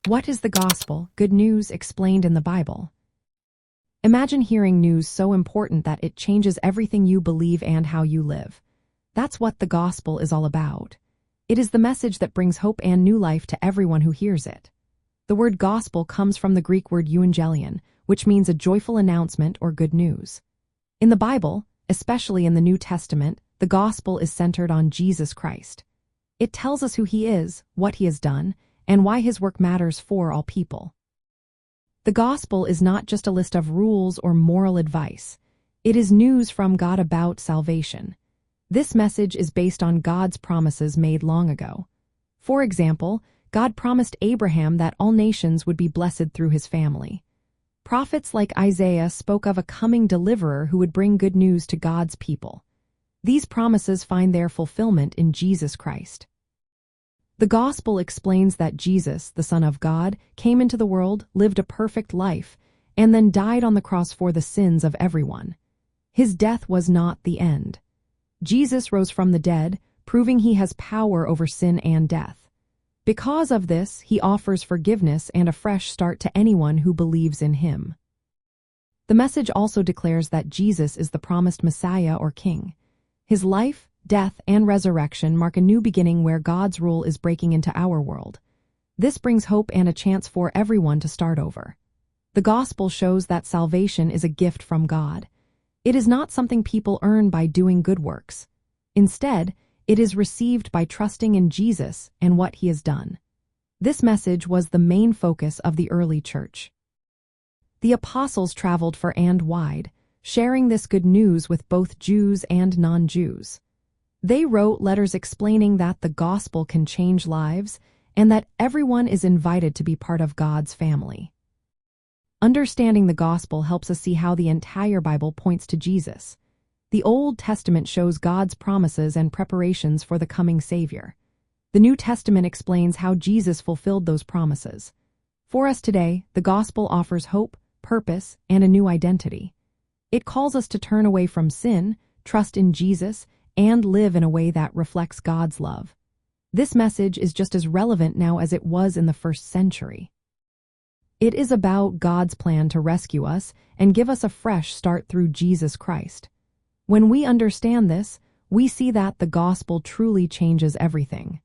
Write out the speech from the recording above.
What is the gospel, good news explained in the Bible? Imagine hearing news so important that it changes everything you believe and how you live. That's what the gospel is all about. It is the message that brings hope and new life to everyone who hears it. The word gospel comes from the Greek word euangelion, which means a joyful announcement or good news. In the Bible, especially in the New Testament, the gospel is centered on Jesus Christ. It tells us who he is, what he has done, and why his work matters for all people. The gospel is not just a list of rules or moral advice. It is news from God about salvation. This message is based on God's promises made long ago. For example, God promised Abraham that all nations would be blessed through his family. Prophets like Isaiah spoke of a coming deliverer who would bring good news to God's people. These promises find their fulfillment in Jesus Christ. The gospel explains that Jesus, the Son of God, came into the world, lived a perfect life, and then died on the cross for the sins of everyone. His death was not the end. Jesus rose from the dead, proving he has power over sin and death. Because of this, he offers forgiveness and a fresh start to anyone who believes in him. The message also declares that Jesus is the promised Messiah or King. His life, death, and resurrection mark a new beginning where God's rule is breaking into our world. This brings hope and a chance for everyone to start over. The gospel shows that salvation is a gift from God. It is not something people earn by doing good works. Instead, it is received by trusting in Jesus and what he has done. This message was the main focus of the early church. The apostles traveled far and wide, sharing this good news with both Jews and non-Jews. They wrote letters explaining that the gospel can change lives and that everyone is invited to be part of God's family. Understanding the gospel helps us see how the entire Bible points to Jesus. The Old Testament shows God's promises and preparations for the coming Savior. The New Testament explains how Jesus fulfilled those promises. For us today, the gospel offers hope, purpose, and a new identity. It calls us to turn away from sin, trust in Jesus, and live in a way that reflects God's love. This message is just as relevant now as it was in the first century. It is about God's plan to rescue us and give us a fresh start through Jesus Christ. When we understand this, we see that the gospel truly changes everything.